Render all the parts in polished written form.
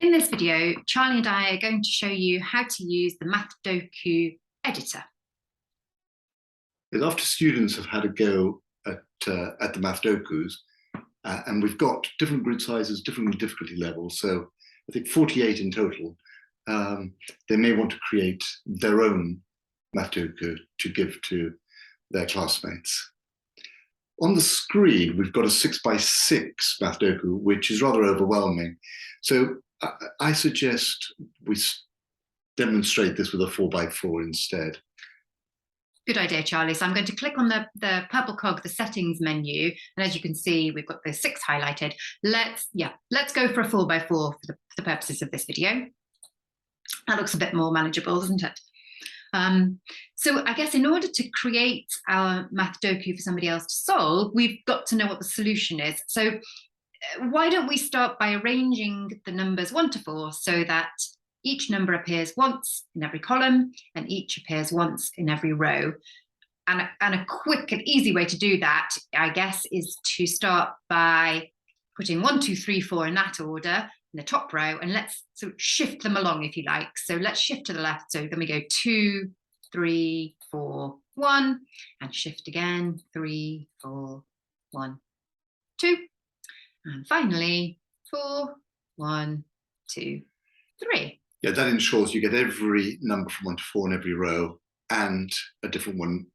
In this video, Charlie and I are going to show you how to use the Mathdoku editor. After students have had a go at the Mathdokus, and we've got different grid sizes, different difficulty levels, so I think 48 in total, they may want to create their own Mathdoku to give to their classmates. On the screen, we've got a 6x6 Mathdoku, which is rather overwhelming. So I suggest we demonstrate this with a 4x4 instead. Good idea, Charlie. So I'm going to click on the purple cog, the settings menu, and as you can see, we've got the 6 highlighted. Let's go for a 4x4 for the purposes of this video. That looks a bit more manageable, doesn't it? So I guess in order to create our Mathdoku for somebody else to solve, we've got to know what the solution is. So why don't we start by arranging the numbers 1 to 4 so that each number appears once in every column and each appears once in every row. And a quick and easy way to do that, I guess, is to start by putting 1, 2, 3, 4 in that order in the top row, and let's sort of shift them along if you like. So let's shift to the left. So then we go 2, 3, 4, 1, and shift again, 3, 4, 1, 2. And finally, 4, 1, 2, 3. Yeah, that ensures you get every number from 1 to 4 in every row and a different one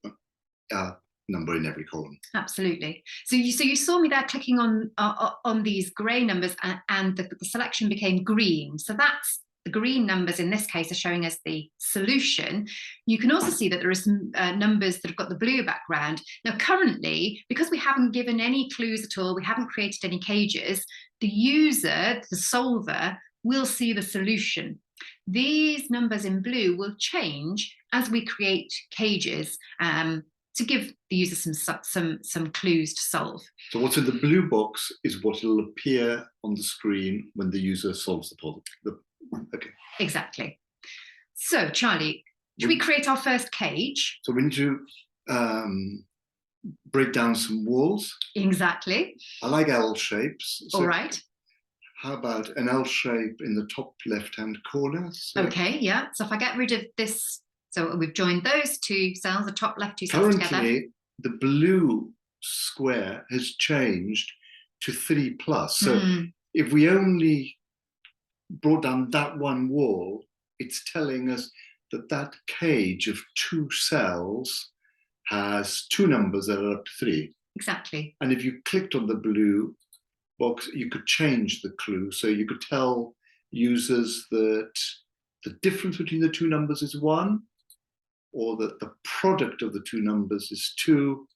number in every column. Absolutely. So you saw me there clicking on these grey numbers, and the selection became green. So that's the green numbers in this case are showing us the solution. You can also see that there are some numbers that have got the blue background. Now currently, because we haven't given any clues at all, we haven't created any cages, the user, the solver, will see the solution. These numbers in blue will change as we create cages to give the user some clues to solve. So what's in the blue box is what will appear on the screen when the user solves the problem. Okay. Exactly. So Charlie, should we create our first cage? So we need to break down some walls. Exactly. I like L shapes. So all right. how about an L shape in the top left-hand corner? So okay, yeah. So if I get rid of this, so we've joined those 2 cells, the top left 2 cells together. Currently, the blue square has changed to 3+. So if we only brought down that one wall, it's telling us that that cage of 2 cells has 2 numbers that are up to 3. Exactly. And if you clicked on the blue box, you could change the clue. So you could tell users that the difference between the 2 numbers is 1, or that the product of the 2 numbers is 2,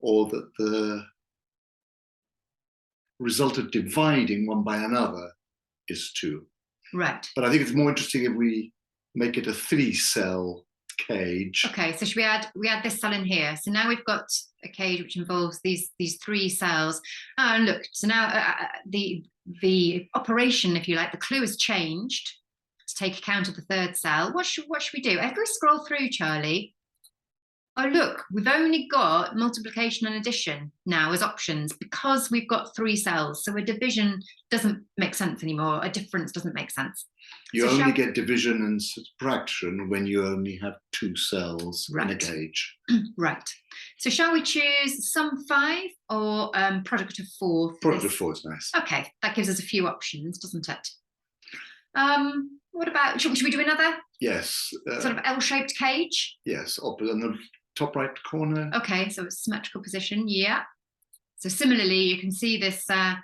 or that the result of dividing one by another is 2. Right. But I think it's more interesting if we make it a 3-cell cage. Okay, so should we add this cell in here? So now we've got a cage which involves these 3 cells. And look, so now the operation, if you like, the clue has changed to take account of the 3rd cell. What should we do? If we scroll through, Charlie, oh look, we've only got multiplication and addition now as options because we've got 3 cells. So a division doesn't make sense anymore. A difference doesn't make sense. You only get division and subtraction when you only have 2 cells in a cage. Right. So shall we choose sum 5 or product of 4? Product of 4 is nice. Okay, that gives us a few options, doesn't it? What about, should we do another? Yes. Sort of L-shaped cage? Yes, on the top right corner. Okay, so it's symmetrical position, yeah. So similarly, you can see this, the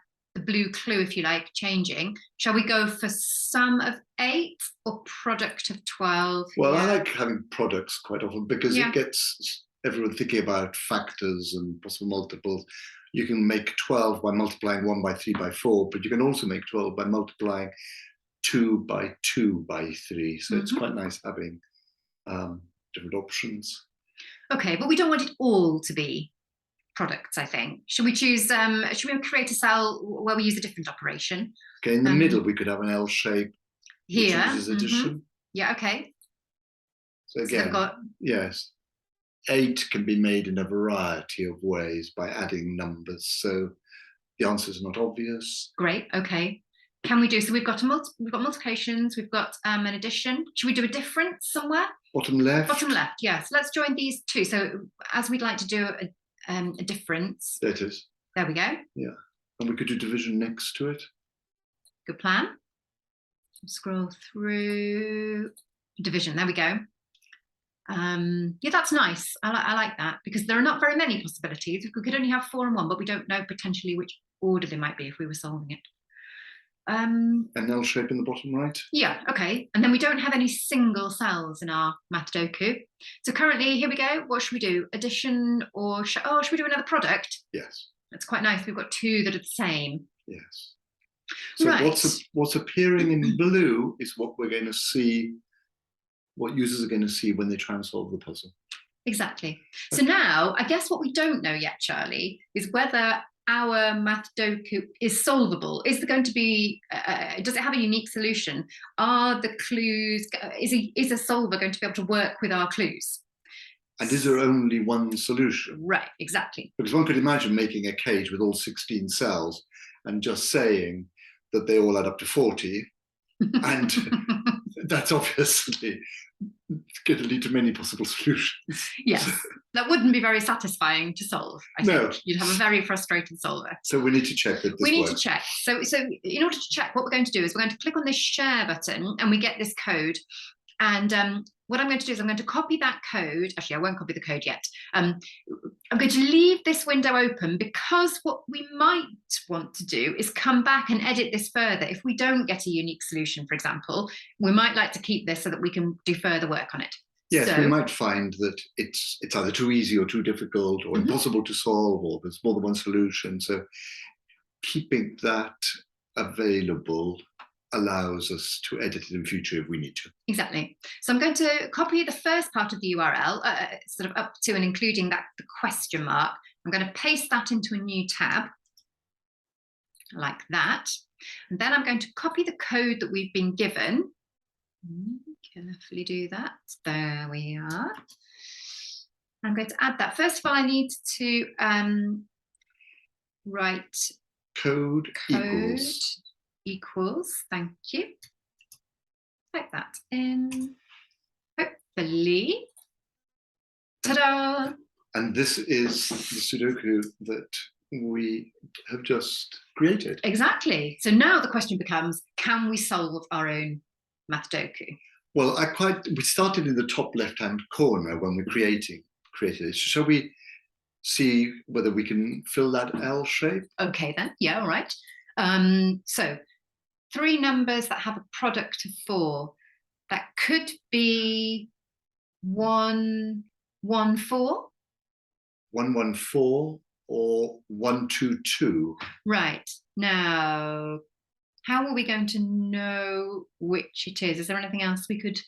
blue clue, if you like, changing. Shall we go for sum of 8 or product of 12? Well, I like having products quite often because it gets everyone thinking about factors and possible multiples. You can make 12 by multiplying 1 by 3 by 4, but you can also make 12 by multiplying 2 by 2 by 3. So it's quite nice having different options. Okay, but we don't want it all to be products, I think. Should we choose, should we create a cell where we use a different operation? Okay, in the middle, we could have an L shape. Here. Which uses addition. Yeah, okay. So again, yes, 8 can be made in a variety of ways by adding numbers. So the answer is not obvious. Great, okay. can we do? So we've got multiplications, we've got an addition. Should we do a difference somewhere? Bottom left. Bottom left, yes. Let's join these two. So as we'd like to do a difference. There it is. There we go. Yeah. And we could do division next to it. Good plan. Scroll through division. There we go. Yeah, that's nice. I like that, because there are not very many possibilities. We could only have 4 and 1, but we don't know potentially which order they might be if we were solving it. An L shape in the bottom right. Yeah, okay. And then we don't have any single cells in our Mathdoku. So currently, here we go. What should we do? Addition or should we do another product? Yes. That's quite nice. We've got 2 that are the same. Yes. So right. what's appearing in blue is what we're going to see, what users are going to see when they try and solve the puzzle. Exactly. So now, I guess what we don't know yet, Charlie, is whether our Mathdoku is solvable. Is there going to be, does it have a unique solution? Are the clues, is a solver going to be able to work with our clues? And is there only one solution? Right, exactly. Because one could imagine making a cage with all 16 cells and just saying that they all add up to 40. And that's obviously going to lead to many possible solutions. Yes, that wouldn't be very satisfying to solve. I think you'd have a very frustrated solver. So we need to check that this We need works. to check. So in order to check, what we're going to do is we're going to click on this share button and we get this code. And what I'm going to do is I'm going to copy that code. Actually, I won't copy the code yet. I'm going to leave this window open, because what we might want to do is come back and edit this further. If we don't get a unique solution, for example, we might like to keep this so that we can do further work on it. Yes, we might find that it's either too easy or too difficult or impossible to solve, or there's more than one solution. So keeping that available allows us to edit it in future if we need to. Exactly. So I'm going to copy the first part of the URL, sort of up to and including the question mark. I'm going to paste that into a new tab, like that. And then I'm going to copy the code that we've been given. Carefully do that. There we are. I'm going to add that. First of all, I need to write code equals, thank you. Type that in, hopefully. Ta-da! And this is the Sudoku that we have just created. Exactly. So now the question becomes, can we solve our own Mathdoku? Well, we started in the top left-hand corner when we created it. Shall we see whether we can fill that L shape? Okay then, yeah, all right. So 3 numbers that have a product of 4. That could be 1, 1, 4. 1, 1, 4 or 1, 2, 2. Right. Now, how are we going to know which it is? Is there anything else we could...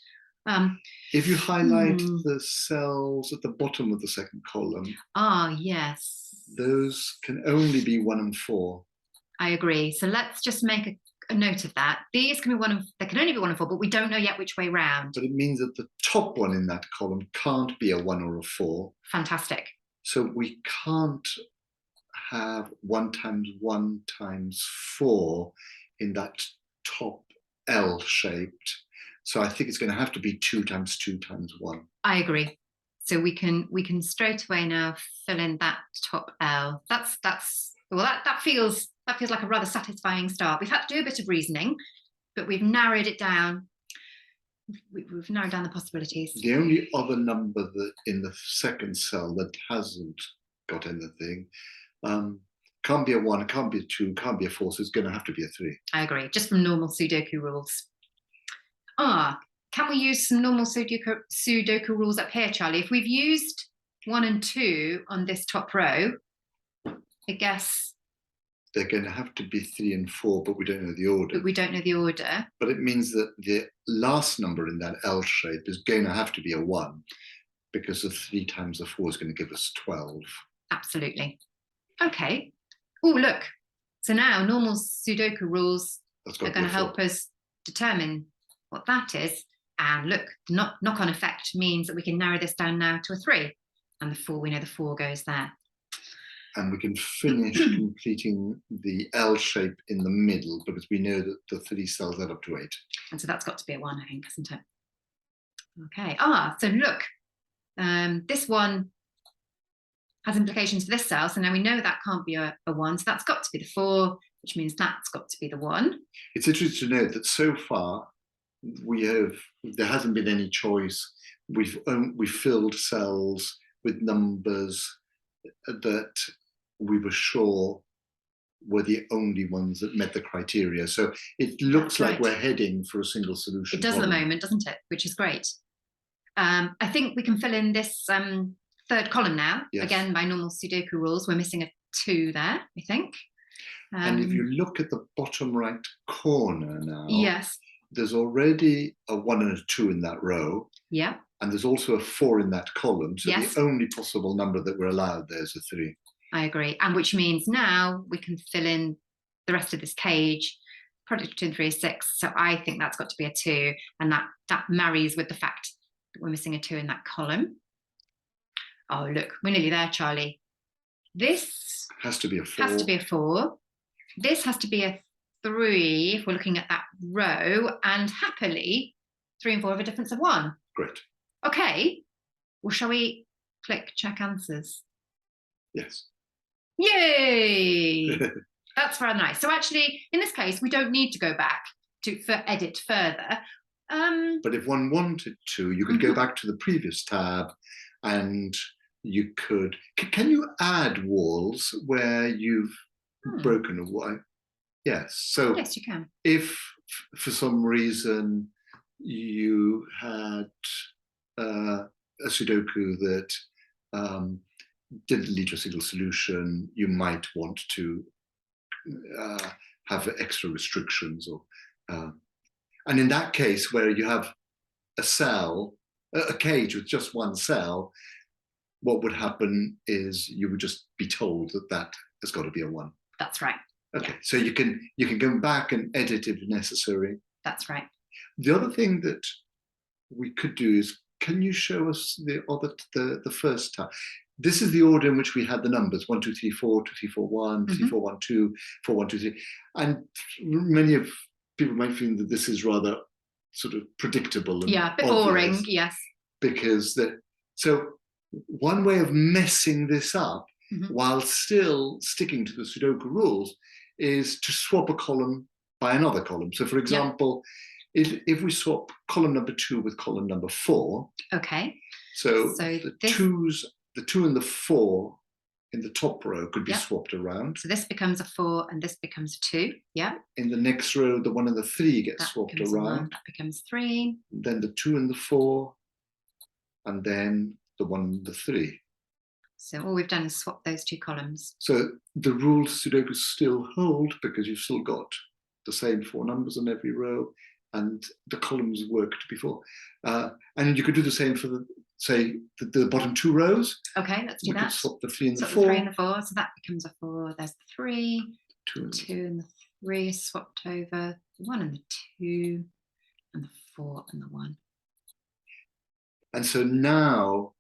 if you highlight the cells at the bottom of the second column. Ah, yes. Those can only be 1 and 4. I agree. So let's just make a note of that. These can be they can only be 1 and 4, but we don't know yet which way round. But it means that the top one in that column can't be a 1 or a 4. Fantastic. So we can't have 1 times 1 times 4 in that top L shaped. So I think it's going to have to be 2 times 2 times 1. I agree. So we can straight away now fill in that top L. That feels like a rather satisfying start. We've had to do a bit of reasoning, but we've narrowed it down. We've narrowed down the possibilities. The only other number that in the second cell that hasn't got anything can't be a 1, can't be a 2, can't be a 4, so it's going to have to be a 3. I agree, just from normal Sudoku rules. Can we use some normal Sudoku rules up here, Charlie? If we've used 1 and 2 on this top row, I guess they're going to have to be 3 and 4, but we don't know the order. But we don't know the order. But it means that the last number in that L shape is going to have to be a 1, because the 3 times the 4 is going to give us 12. Absolutely. Okay. Oh, look. So now normal Sudoku rules are going to help us determine what that is. And look, knock-on effect means that we can narrow this down now to a 3. And the 4, we know the 4 goes there. and we can finish completing the L shape in the middle, because we know that the 3 cells add up to 8. And so that's got to be a 1, I think, hasn't it? Okay. So look, this one has implications for this cell. So now we know that can't be a 1. So that's got to be the 4, which means that's got to be the 1. It's interesting to note that so far there hasn't been any choice. We've filled cells with numbers that we were sure were the only ones that met the criteria. So it looks like we're heading for a single solution. It does at the moment, doesn't it? Which is great. I think we can fill in this third column now. Yes. Again, by normal Sudoku rules, we're missing a 2 there, I think. And if you look at the bottom right corner now, yes, there's already a 1 and a 2 in that row. Yeah. And there's also a 4 in that column. So yes, the only possible number that we're allowed there is a 3. I agree. And which means now we can fill in the rest of this cage. Product of 2 and 3 is 6. So I think that's got to be a 2. And that marries with the fact that we're missing a 2 in that column. Oh, look, we're nearly there, Charlie. This has to be a 4. Has to be a 4. This has to be a 3 if we're looking at that row. And happily, 3 and 4 have a difference of 1. Great. Okay. Well, shall we click check answers? Yes. Yay! That's very nice. So actually, in this case, we don't need to go back for edit further. But if one wanted to, you could go back to the previous tab, and you could. Can you add walls where you've broken a wall? Yes. So yes, you can. If for some reason you had a Sudoku that didn't lead to a single solution, you might want to have extra restrictions, or and in that case where you have a cage with just 1 cell, what would happen is you would just be told that has got to be a 1. That's right. Okay, yeah. So you can go back and edit if necessary. That's right. The other thing that we could do is, can you show us the first tab? This is the order in which we had the numbers 1, 2, 3, 4, 2, 3, 4, 1, 3, 4, 1, 2, 4, 1, 2, 3. And many of people might think that this is rather sort of predictable and a bit boring, yes. Because so one way of messing this up while still sticking to the Sudoku rules is to swap a column by another column. So for example, if we swap column number 2 with column number 4. Okay. So the 2 and the 4 in the top row could be swapped around. So this becomes a 4 and this becomes a 2. Yeah. In the next row, the 1 and the 3 gets swapped around. That becomes 3. Then the 2 and the 4, and then the 1 and the 3. So all we've done is swap those 2 columns. So the rules Sudoku still hold, because you've still got the same 4 numbers on every row, and the columns worked before. And you could do the same for the bottom 2 rows. Okay, let's do that. Could swap the 3 and the 4. The 3 and the 4, so that becomes a 4. There's the 3, 2 and the 3 swapped over, the 1 and the 2, and the 4 and the 1. And so now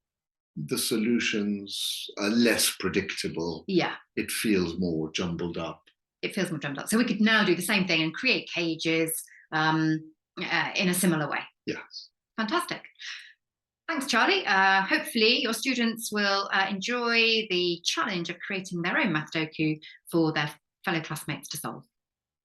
the solutions are less predictable. Yeah. It feels more jumbled up. It feels more jumbled up. So we could now do the same thing and create cages in a similar way. Yes. Fantastic. Thanks, Charlie. Hopefully your students will enjoy the challenge of creating their own Mathdoku for their fellow classmates to solve.